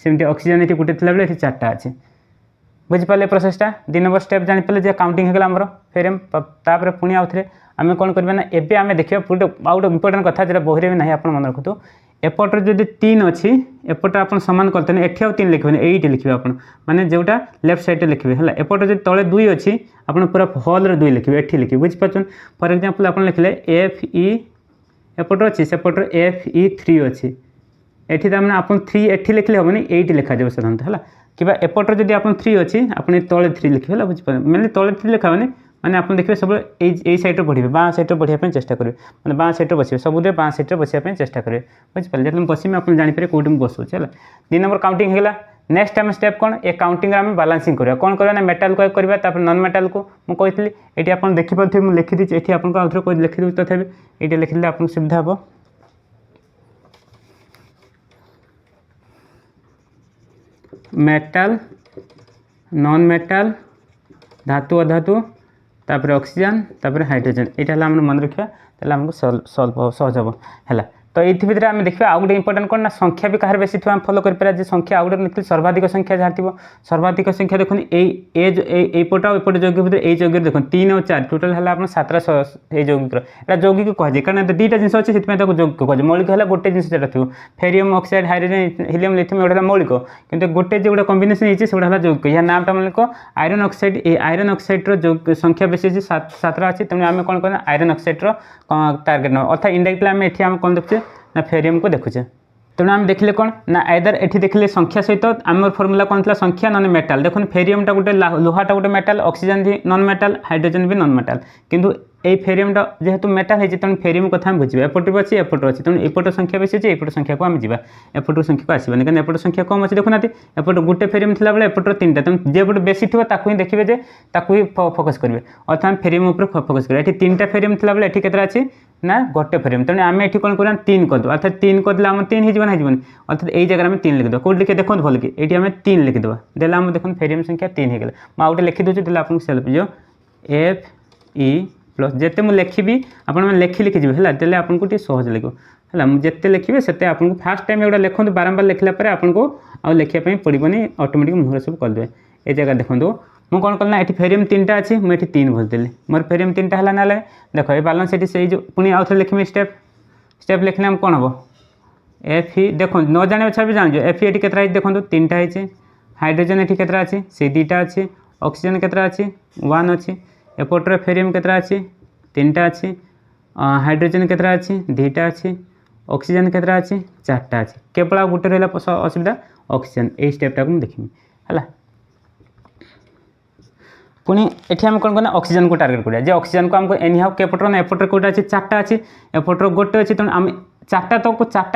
सेमती ऑक्सीजन ये गोटे थी ये चार्टा अच्छी बुझिपारे प्रोसेसटा 2 नंबर स्टेप जानीपारे जे काउंटिंग होगा आमर फेरियम तापर पुणी आउ थे आम कौन करवा ना एबे आम देखिए गोटे इंपोर्टेंट कथा जो बही भी ना आप मन रखु एपटर जो 3 अच्छी एपट आप सामान करते एटी आउ 3 लिखे ये लिखे आप मैंने जोटा लेफ्ट साइड लिखे है एपट जो तले 2 अच्छी आप पूरा हॉल 2 लिखे एटी लिखे बुझीपार फॉर एग्जांपल आप लिखले FE एपट अच्छी सेपट FE3 अच्छी एटी मैंने आप 3 एटी लिखले हेनी 8 लिखा जाए साधारणतः है कि एपटर जब आप 3 अच्छी आप तले 3 लिखे बुझीपार मैंने तले 3 लिखा मैंने आप देखिए सब यही सैड्रे बढ़े बाँ सैड्रे बढ़ापी चेस्ट करेंगे मैंने बाँ सैड्रे बस सब बाँ सैड्रे बसापी चेस्ट करेंगे बुझीपारे जो बसमी आप जानीपर कौटी बसुचे है 2 नंबर काउंटिंग होगा नेक्स्ट आम स्टेप कौन ए काउंटिंग आम बालांसिंग करवा कौन करवा ना मेटाल को करवा नॉन मेटाल को मुझे कही ये आप देखिपे मुझे लिखी दीजिए ये आपको आउे कोई लिखिदी तथापि ये लिखिले आपको सुविधा हे मेटाल नॉन मेटाल धातु अधातु तापर ऑक्सीजन तापर हाइड्रोजन यहाँ मन रखा आमको सॉल्व सहज हम है तो ये भितर आम देखिए आउ गोटे इंपोर्टेंट कौन ना संख्या भी कहार बेसी थी फॉलो कर संख्या आउ गोटे सर्वाधिक संख्या जहाँ थी सर्वाधिक संख्या देखो यपट आउट यौगिक भितर ये यौगिक देखो 3 और 4 टोटाल है आप 7 यौगिक यौगिक कहुए कारण 2टा जिन अच्छे से यौगिक कहुए मौलिक है गोटे जिन जो थी Ferium oxide hydrogen helium lithium एटा मौलिक किंतु गोटे जो कॉम्बिनेशन है सेटा यौगिक या नामटा मन लिख आयरन ऑक्साइड ये आयरन ऑक्साइड संख्या बेसी अच्छी 7 अच्छी तेणु आम कौन करना आयरन ऑक्साइड टार्गेट ना अर्थात इनडायरेक्टली आम ये कौन देखुचे ना फेरियम को देखुचे तेणु आम देखिले कौन ना आइदर एठी देखिले संख्या सहित आम फॉर्मूला कौन था संख्या नॉन मेटाल देखो फेरियमटा गोटे लोहाटा गोटे मेटाल ऑक्सीजन भी नॉन मेटाल हाइड्रोजन भी नॉन मेटाल किंतु ये फेरियमटा जेहेतु मेटाल है तेणु फेरियम कथा बुझे एपट भी अच्छी एपट अच्छी तेणु एपट संख्या बेसी अच्छी एपट संख्या को आम जा एपट संख्या को आसबानी कहीं एपट संख्या कम अच्छी देखुना एपट गोटे फेरियम थी बेले एपट 3टा तेणु जेपट बेसी थी ही देखिए जे ही फोकस करेंगे अर्थात फेरियम उपर फोकस करेंगे ये 3टा फेरियम थी बेले ये केतरा अच्छी ना गोटे फेरियम तेणु आम ये कौन करवा 3 करदे अर्थात 3 करदे आम 3 हो अर्थात यही जगह में 3 लिखिद कौट लिखे देखो भल कि ये आम 3 लिखिद देला आम देखो फेरियम संख्या 3 हो गला मुझे लिखी दूसरी आपको सेल्फ जो FE प्लस जिते मुझे लिखी आप लिखी लिखी है तेल आपको टे सहज लगे है जिते लिखे से आपको फास्ट टाइम एगुटा लिखु बारंबार लिखला आपको आउ लिखापी पड़ोनी ऑटोमेटिक मुहर सब करदे ये जगह देखो मुझे कौन कल ना ये फेरियम 3टा अच्छी मुझे 3 भरदेली मोर फेरियम 3टा है ना देख ये बालांस ये जो पुणी आउ थे लिखमी स्टेप स्टेप लिखने हम कौन हम FE देखो न जाने छा भी जान FE ये केतरा देखो 3टा है हाइड्रोजन ये केतरा अच्छी से 2टा अच्छी ऑक्सीजन केतरा अच्छी 1 अच्छी एपट्रे फेरियम केतरा अच्छी 3टा अच्छी हाइड्रोजन केतरा अच्छी 2टा अच्छी ऑक्सीजन केतरा अच्छी 4टा अच्छी केवल गोटे रहा असुविधा ऑक्सीजन यही स्टेपटा को देखी है पुणी ये आम कौन करना ऑक्सीजन को टार्गेट करिया जे ऑक्सीजन को आमको एनी हाउ केपटर ना एपटर कोटा अच्छी 4टा अच्छी एपटर गोटे अच्छी तेणु आम 4टा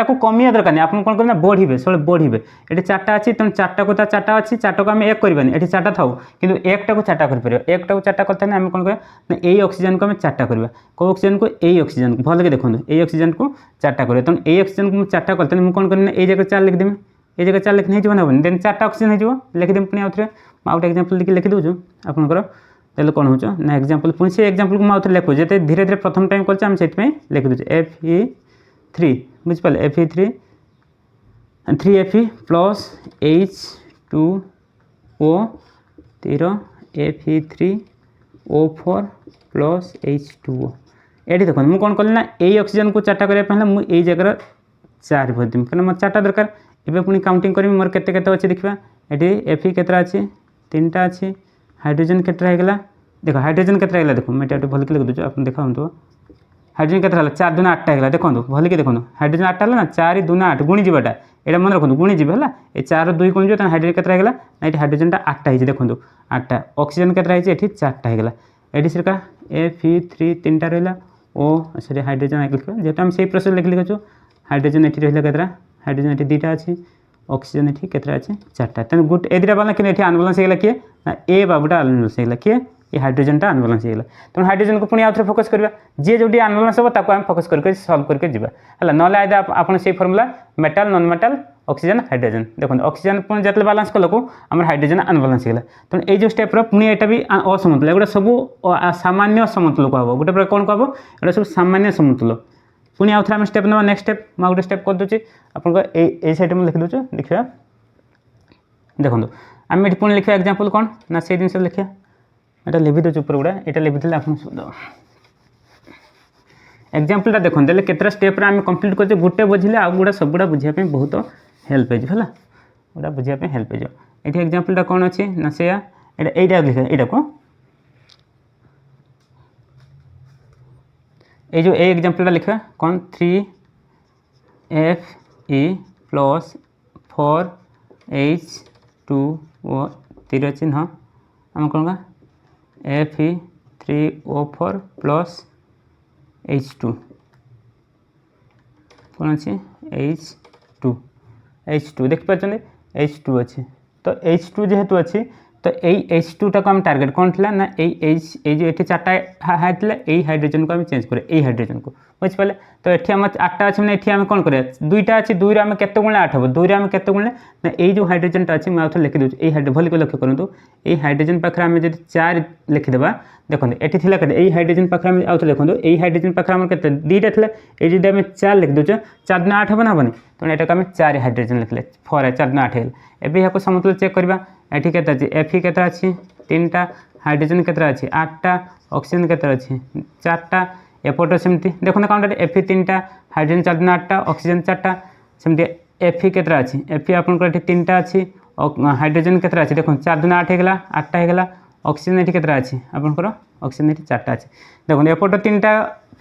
को कमिया दरकार नहीं आप कौन करना बढ़े सब बढ़े ये 4टा अच्छी तेणु 4टा को 4टा अच्छी 4टा को आम 1 करवानी ये 4टा था कि 1टा को 4टा कर 1टा को 4टा करते आम कौन करना यही ऑक्सीजन को आम 4टा करवा कौ ऑक्सीजन को यही ऑक्सीजन को भल के देखो यही ऑक्सीजन को 4टा करवा तेणु यही ऑक्सीजन को 4टा करते मुझे कौन करना ये जगह 4 लिखदेमी ये जगह 4 लिखने हो देन 4टा ऑक्सीजन हो लिखदेमी पुणी आउ थे आउट एक्जाम्पल लिखि दूँ आपंकर तेल कौन हो ना एक्जाम्पल पुणी से एक्जाम्पल को मुझे लिखु जो धीरे धीरे प्रथम टाइम कर लिखि दूचे FE3 बुझिपारे FE3 3Fe plus H2O 3 Fe3O4 plus H2O ये देखो मुझे कौन कली ना यही ऑक्सीजन को 4टा करने मुझे यही जगह 4 भरदेमी क्या मोर 4टा दरकार एवं पुणी काउंटिंग करी मोर केते अच्छे देखा ये Fe केतरा अच्छी 3टा अच्छी हाइड्रोजन केतरा होगा देख हाइड्रोजन केतरा होगा देखो मैं भल के लिख दूँ आप देखा हाइड्रोजन केतरा 4 दूना 8टा होगा देखो भल के देखो हाइड्रोजन 8टा है ना 4 दूना 8 गुणी जीवाटा यहाँ मन रखो गुणी जी है ये 4 2 गुणी जो हाइड्रोजन केतरा होगा ना ये हाइड्रोजन 8टा है देखो 8टा ऑक्सीजन केतरा है ये 4टा होगा ये सिर्का Fe3 3टा रहा ओ सॉरी हाइड्रोजन लिख जेहतु आम से प्रोसेस लिख लिखु हाइड्रोजन ये रहा केतरा हाइड्रोजन ये 2टा अच्छी ऑक्सीजन ये केतरा अच्छी 4टा तेनाली गोटे ए 2टा बाला कि अनबालांस होगा किए ना ए बाबूटा अनबालांस होगा किए ये हाइड्रोजनटा अनबालांस होगा तेणु हाइड्रोजन को पुणी आउ थे फोकस करवा जी जो अनबालांस हम ताको आम फोकस करके सॉल्व करके जीवा है ना आइदा आपन से formula metal non metal oxygen hydrogen देखो ऑक्सीजन पुणी जितने बालांस कल को आम हाइड्रोजन अनबालांस होगा तेणु ये जो स्टेप पुणी यहाँ भी असमतुल एगुटा सब सामान्य समतुल कहब गोटे प्रकार कौन कहब एटा सब सामान्य समतुल पुणी आउ थे आम स्टेप ना नेक्स्ट स्टेप मैं गोटे स्टेप कर दूसरी आपको ये सैड में लिखिदे देखा देखो आम ये पुणी लिखा एग्जाम्पल कौन ना से जिन लिखा यहाँ लिखि दूसरे ऊपर गुड़ा यहाँ लिखिदे आप एग्जाम्पलटा देखते हैं केतटा स्टेप आम कंप्लीट कर गोटे बुझे आउ गुड़ा सब गुड़ा बुझापी बहुत हेल्प है गुड़ा बुझापी हेल्प हो ये एग्जाम्पलटा कौन अच्छी ना से यहाँ लिखा यहाँ को ये जो ए एग्जाम्पलटा लिखा कौन 3Fe प्लस 4H2O तीर चिन्ह आम कौन का Fe3O4 प्लस H2 कौन अच्छी H2 देखिए H2 अच्छी तो H2 जेहेतु अच्छी तो यही H2 टाक आम टार्गेट कौन थी ना ये जो ये चार्टा हाई थी यही हाइड्रोजन को आम चेंज करें यही हाइड्रोजन को बुझिपारे तो ये आम 8टा अच्छे मैंने ये कौन करें 2टा अच्छी 2 आम केते गुणे 8 हम 2 आम केते गुणे ना ये जो हाइड्रोजनटा अच्छी मुझे लिखी दूसरी ये भल को लक्ष्य करूँ ये हाइड्रोजन पाखे आम जब 4 लिखिदेबा देखो ये थी यही हाइड्रोजन पाखे आम आउ देखो यही हाइड्रोजन पाखे आम के 2टा थी ये जब आम 4 लिखि दूचे 4 × 8 हम ना हेनी तेणु यहाँ आम 4 हाइड्रोजन लिखले 4 4 × 8 एवं यहाँ समतुल्य चेक करवा ये के Fe के अच्छी 3टा हाइड्रोजन के अच्छी 8टा ऑक्सीजन के अच्छी 4टा एपटे सेमती देखो काउंटर Fe 3टा हाइड्रोजन 4 × 8टा ऑक्सीजन 4टा सेमती Fe के अच्छी Fe आपंकर 3टा अच्छी हाइड्रोजन के अच्छी देखो 4 × 8 होगा 8टा होगा ऑक्सीजन ये के अच्छी आपंकर ऑक्सीजन ये 4टा अच्छी देखो एपटे 3टा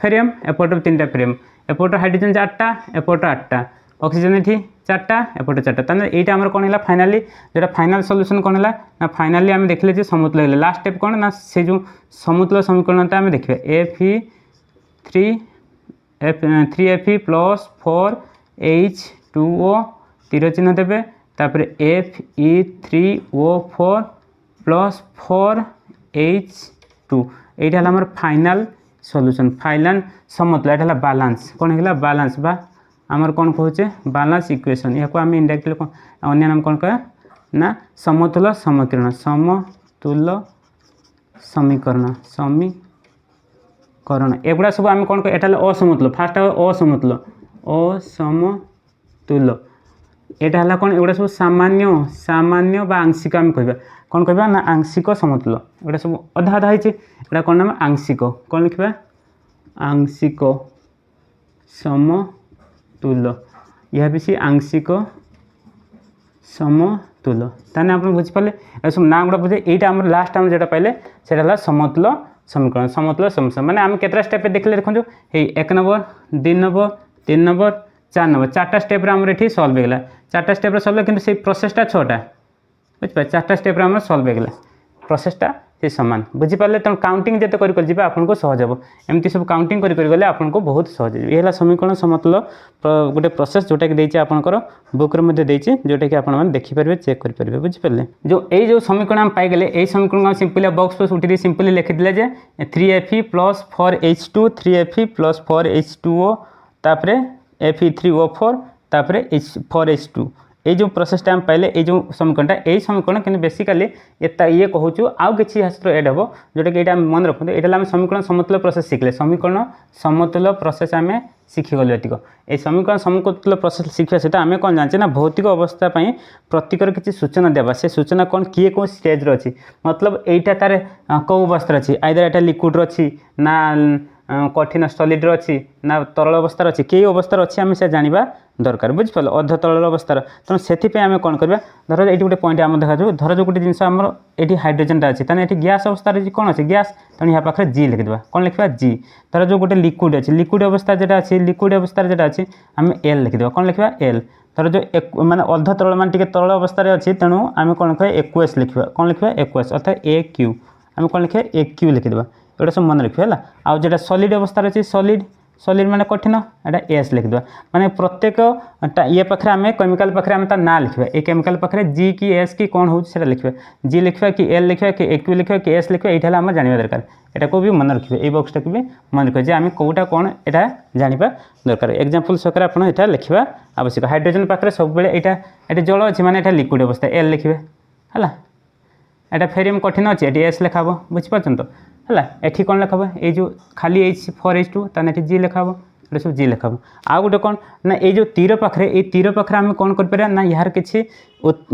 फेरियम एपटे 3टा फेरियम एपटे हाइड्रोजन 8टा एपटे 8टा ऑक्सीजन ये 4टा एपटे 4टा ताने यहाँ आम कौन है फाइनाली जो फाइनाल सॉल्यूशन कौन है ना फाइनाली आम देखले जे समतुल्य है लास्ट स्टेप कौन ना से जो समतुल्य समीकरणटा आम देखिए Fe3Fe प्लस 4H2O तीर चिन्ह देवे तापर Fe3O4 प्लस 4H2 ये आम फाइनाल सॉल्यूशन फाइनाल समतुल्य यहाँ बालांस कौन है बालांस बा आमर कौन कहे बालांस इक्वेशन या आम इनडायरेक्टली अन्य नाम कौन कह ना समतुल्य समीकरण समतुल्य समीकरण एगुड़ा सब आम कौन कह असमतुल्य फास्ट असमतुल्य यहाँ है कौन एगुड़ा सब सामान्य सामान्य बा आंशिक आम कह कौन कह ना आंशिक समतुल्य एगुड़ा सब अधा अधा होता कौन नाम आंशिक कौन लिखा आंशिक समतुल्य यह भी सी आंशिक समतुल्य ताने आप बुझिपारे सब ना गुड़ा बुझे यहाँ आम लास्ट आम जो पाइले से समतुल्य समीकरण समतुल्य समीकरण माने आम केतटा स्टेप देखले देखो ये 1 नंबर 2 नंबर 3 नंबर 4 नंबर 4टा स्टेप आम ये सल्व होगा 4टा स्टेप सल्व कि से प्रोसेसटा 6टा बुझिपारे 4टा स्टेप आम सल्व होगा प्रोसेसटा से सामान बुझिपारे तेणु काउंटिंग जिते कर आपको सहज हम एमती सब काउंटिंग गले आपको बहुत सहज ये समीकरण समतुल्य गोटे प्रोसेस जोटा कि देती आपंकर बुक्रे जोटा कि आप देखिपारे चेक करेंगे बुझिपारे जो ये जो समीकरण आम पाइगले यही समीकरण आम सिंपली बॉक्स प्लस उठी सिंपली लिखिदे जे 3Fe plus 4H2 3Fe plus 4H2O तापर Fe3O4 तापर 4H2 ये जो प्रोसेसटा आम पाइले ये जो समीकरणटा यही समीकरण कि बेसिकाली ये कहूँ आउ कि एड हम जोटा कि ये मन रखते ये आम समीकरण समतुल्य प्रोसेस शिखले समीकरण समतुल्य प्रोसेस आम शिखिगलु एतिक ये समीकरण समतुल्य प्रोसेस शिखा सहित आम कौन जाने ना भौतिक अवस्था प्रतीकर किसी सूचना देवा से सूचना कौन किए कौन स्टेज अच्छी मतलब यहाँ तार कौ अवस्था अच्छी आइदर यहाँ लिक्विड अच्छी ना कठिन सॉलिड अच्छी ना तरल अवस्था अच्छी कई अवस्था अच्छी आम से जाना दरकार बुझिपारे अर्ध तरल अवस्था तेणु से आम कौन करवा धर ये गोटे पॉइंट आम देखा धर जो गोटे जिनस आम ये हाइड्रोजनटा अच्छी तेना ये गैस अवस्था कौन अच्छी गैस तेणु यहाँ पाखे G लिखिदेवा कौन लिखा G धर जो गोटे लिक्विड अच्छी लिक्विड अवस्था जो अच्छी लिक्विड अवस्था जो अच्छी आम L लिखिदेवा कौन लिखा L धर जो माने अर्ध तरल मान टे तरल अवस्था अच्छी तेणु आम कौन लिखा एक्वस लिखा कौन लिखा एक्वस अर्थात AQ आम कौन लिखा AQ लिखिदेवा एटा सब मन रखिए है आउ जो सॉलिड अवस्था अच्छी सॉलिड सॉलिड माने कठिन एटा एस लिखिदेवा माने प्रत्येक ये पाखे आम केमिकल पाखे आम ना लिखा ये केमिकल पाखे G कि S कि कौन हो लिखा G लिखा कि L लिखा कि AQ लिखा कि S लिखा यहाँ आम जाना दरकार यहाँ को भी मन रखिए ये बॉक्सटा को भी मन रखिए जे आम कौटा कौन यहाँ जाना दरकार एग्जांपल सकर आप लिखा आवश्यक हाइड्रोजन पाखे सब यहाँ जल अच्छी माने यहाँ लिक्विड अवस्था L लिखे है यहाँ फेरियम कठिन अच्छे ये एस लिखा बुझीपार तो है ये कौन लिखा ये जो खाली H4H2 ताने G लिखा ये सब जी लिखा आउ गोटे कौन ना ये जो तीर पाखे ये तीर पाखे आम कौन कर ना यार किसी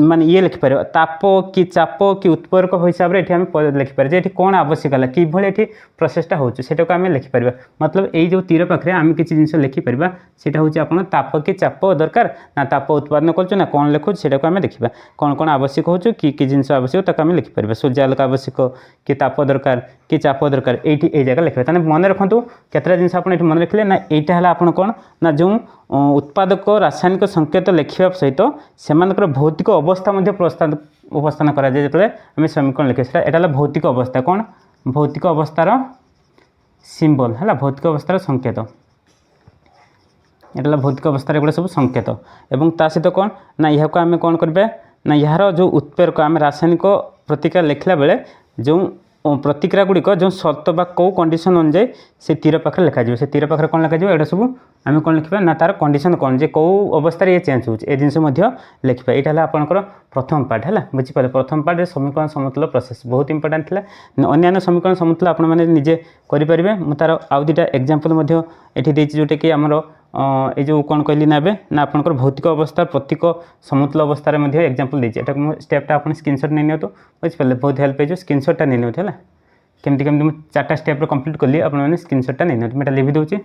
माने ये लिखिपर ताप कि चाप कि उत्प्रेरक हिसाब से आम लिखिपर ये कौन आवश्यक है कि ये प्रोसेसटा होटा आम लिखिपर मतलब ये जो तीर पाखे आम किसी जिन लिखिपर से हूँ आप ताप कि चाप दरकार ना ताप उत्पादन करूँ कौन लिखुँ से आम देखा कौन कौन आवश्यक हो कि जिन आवश्यक आम लिखिपर सूर्यालोक आवश्यक कि ताप दरकार कि चाप दरकार ये जगह लिखे तेज मन रखु केतटा जिन आप मन रखिले ना यहाँ है आप कौन ना जो उत्पादक रासायनिक संकेत लिखा सहित से भौतिक अवस्था उपस्थान करा जाए जो आम समीकरण लिखे यहाँ भौतिक अवस्था कौन भौतिक अवस्थार सिंबल है भौतिक अवस्थार संकेत यहाँ भौतिक अवस्था एगुड़ा सब संकेत एवं ता सहित कौन ना यहाँ आम कौन करें ना यार जो उत्प्रेरक आम रासायनिक प्रतिक्रिया लिखला बेले जो प्रतिक्रिया गुड़िक जो शर्त बा कौ कंडीशन अनुजाई से तीर पाखे लिखा से तीर पाखे कौन लिखा यहाँ सब आम कौन लिखा ना तार कंडीशन कौन जे कौ अवस्था ये चेंज हो जिनस लिखा यहाँ है आपंकर प्रथम पार्ट है बुझीपारे प्रथम पार्ट समीकरण समतुल्य प्रोसेस बहुत इंपोर्टां था अन्य समीकरण समतुल्य आपजे करेंगे मुझे तार आउ दुटा एग्जांपल ये जोटा कि आमर ये जो कौन कहली ना ना आपंकर भौतिक अवस्था प्रतीक समतुल्य अवस्था एग्जांपल देती है स्टेपटा आप स्क्रीनशॉट नहीं नियो बुझीपारे बहुत हेल्प हो स्क्रीनशॉटटा नहीं नियो है केमती केमती मुझे 4टा स्टेप कंप्लीट कली आपने स्क्रीनशॉटटा नहीं नियो मैं लिखि दूसरी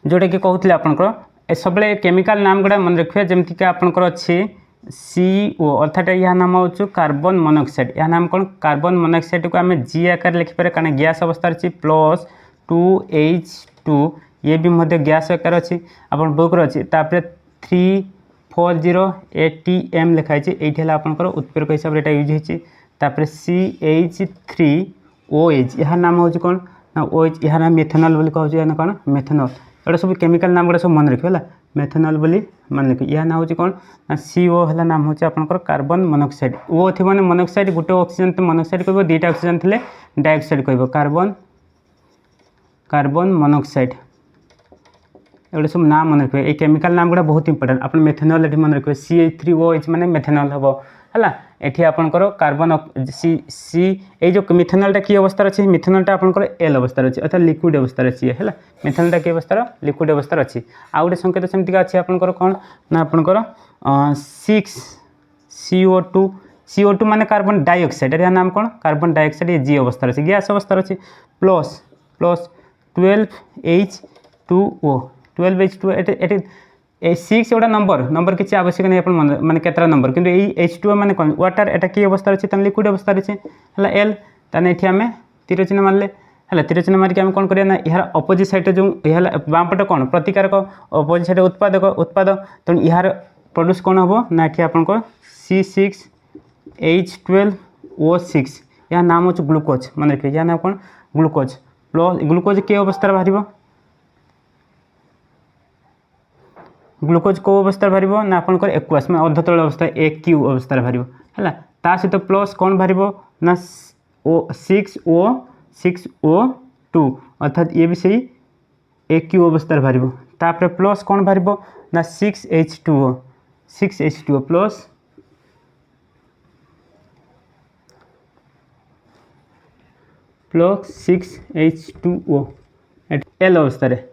जोटा कि कहते आपंकर सब केमिकल नाम गुड़ा मन रखिए जमीक आपंकर अच्छी CO अर्थात यह नाम हो कार्बन मोनोक्साइड यह नाम कौन कार्बन मोनोक्साइड को आम G आकार लिखिपर कारण गैस अवस्था अच्छी +2H2 ये भी गैस आकार अच्छी आप बुक अच्छी 340 ATM लिखाई ये आपंकर उत्प्रेरक हिसाब से यूज होती CH3OH यह नाम हो कौन ना OH यह नाम मेथनॉल बोली कहूँ कौन मेथनॉल एटा सब केमिकल नाम गुड़ा सब मन रखिए मेथनॉल बोली मन रखिए यह ना हो कौन ना CO है नाम हो आपंकर कार्बन मोनोक्साइड ओ थी मैंने मोनोक्साइड गोटे ऑक्सीजन तो मोनोक्साइड कह दुईटा ऑक्सीजन थे डाइऑक्साइड कह कार्बन मोनोक्साइड एगुड़ा सब नाम मन रखिए ये केमिकल नाम गुड़ा बहुत इंपोर्टेंट आप मेथनॉल ये मन रखिए CH3OH माने मेथनॉल हम है ये आपंकर कार्बन सी ये जो मिथेनॉल की अवस्था अच्छी मिथेनॉलटा आपंकर L अवस्था अच्छी अर्थात लिक्विड अवस्था अच्छी है मिथेनॉलटा की अवस्था लिक्विड अवस्था अच्छी आउ गोटे संकेत सेमती अच्छी आपंकर कौन ना आपंकर 6CO2 माने कार्बन डाइऑक्साइड यह नाम कौन कार्बन डाइऑक्साइड ये G अवस्था अच्छी गैस अवस्था अच्छी प्लस 12H2O 12H2O 6 गोटा नंबर किसी आवश्यक नहीं माने केतरा नंबर किंतु ये H2O माने कौन वाटर एटा की अवस्था अच्छी लिक्विड अवस्था अच्छी है L ताने ये आम तीर चिन्ह मारे है तीर चिन्ह मारिक आम कौन करिया ना यार अपोजिट साइड जो यह बाम पटे कौन प्रतिकारक अपोजिट साइड उत्पाद तेणु यार प्रोड्यूस कौन हम ना ये आपको C6H12O6 यह नाम हो ग्लूकोज मन रखिए यह नाम कौन ग्लूकोज प्लस ग्लूकोज के अवस्था बाहर ग्लूकोज को अवस्था बाहर ना आपंकर एक्वास मैं अर्धतल अवस्था AQ अवस्था बाहर है ता सहित प्लस कौन बाहर ना 6O2 अर्थात ये भी सही AQ अवस्था बाहर तापर प्लस कौन बाहर ना 6H2O plus plus 6H2O L अवस्था है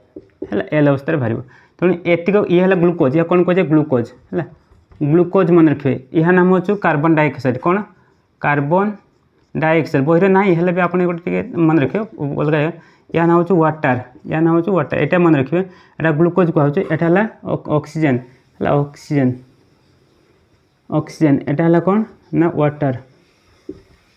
L अवस्था बाहर तेणु एतिक ये है ग्लूकोज या कौन कहे ग्लूकोज है ग्लूकोज मन रखिए यह नाम हो कार्बन डाइऑक्साइड कौन कार्बन डाइऑक्साइड बही ना ये भी आप गोटे मन रखिए अलग यह नाम हो वाटर यह नाम हो वाटर यहाँ मन रखिए यहाँ ग्लूकोज कहूँ यहाँ ऑक्सीजन है ऑक्सीजन यहाँ है कौन ना वाटर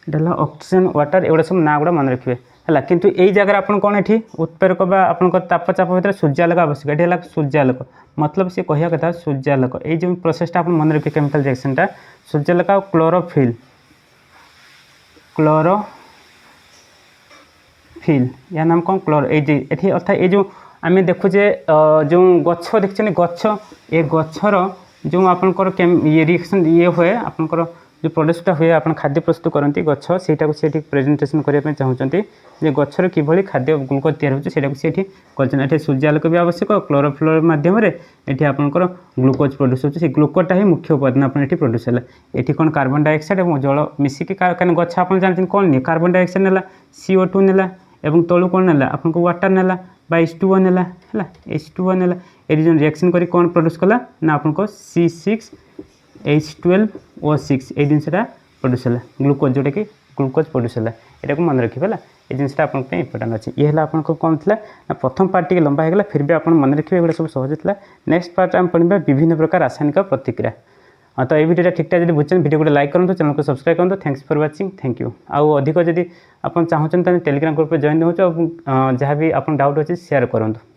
यहाँ ऑक्सीजन वाटर एगुड़ा सब ना गुड़ा मन रखिए है किंतु यही जगह आप कौन ये उत्प्रेरक आपंकर तापचाप भर सूर्यालोक आवश्यक ये सूर्यालोक मतलब से कहया कथा सूर्यालोक ये जो प्रोसेसटा आप मन रखिए केमिकल रिएक्शनटा सूर्यालोक और क्लोरोफिल या नाम कौन क्लोरो ये अर्थात ये जो आम देखुचे जो गछ देखते गछ ये गछर जो आपंकर ये रिएक्शन ये हुए आपंकर जो प्रोडक्टटा हुए आप खाद्य प्रस्तुत करती गछ से प्रेजेंटेशन करने चाहते गचर किभली खाद्य ग्लूकोज तैयार होती है सूर्यालोक भी आवश्यक क्लोरोफ्लोर मध्यम ये आपंकर ग्लूकोज प्रोड्यूस होती ग्लूकोजटा ही मुख्य उपादान आप प्रोड्यूस है ये कौन कार्बन डाइऑक्साइड और जल मिसिक कहीं गछ आप जानते कौन नहीं कार्बन डाइऑक्साइड नेला CO2 नेला एवं तलू कौन नेला आपको वाटर नेला बा H2O नेला है H2O नेला ये जो रिएक्शन करी कौन प्रोड्यूस कला ना आपको C6H12O6 ये जिनसा प्रोड्यूस है ग्लूकोज जोटा कि ग्लूकोज प्रोड्यूस है यहाँ को मन रखिए है ये जिनसा आप इंपोर्टाट अच्छे ये आपको कौन थी ना प्रथम पार्ट टी लंबा होगा फिर भी आप मन रखिए ये सब सहज था नेक्स्ट पार्ट आम पढ़ा विभिन्न प्रकार रासायनिक प्रतिक्रिया तो ये वीडियो ठीक ठाक जब बुझे वीडियो को लाइक करूँ चैनल को सब्सक्राइब करूँ thanks for watching thank you आउ अधिक जब आप चाहते टेलीग्राम ग्रुप में जॉइन हो जहाँ भी आप डाउट अच्छे शेयर करूँ।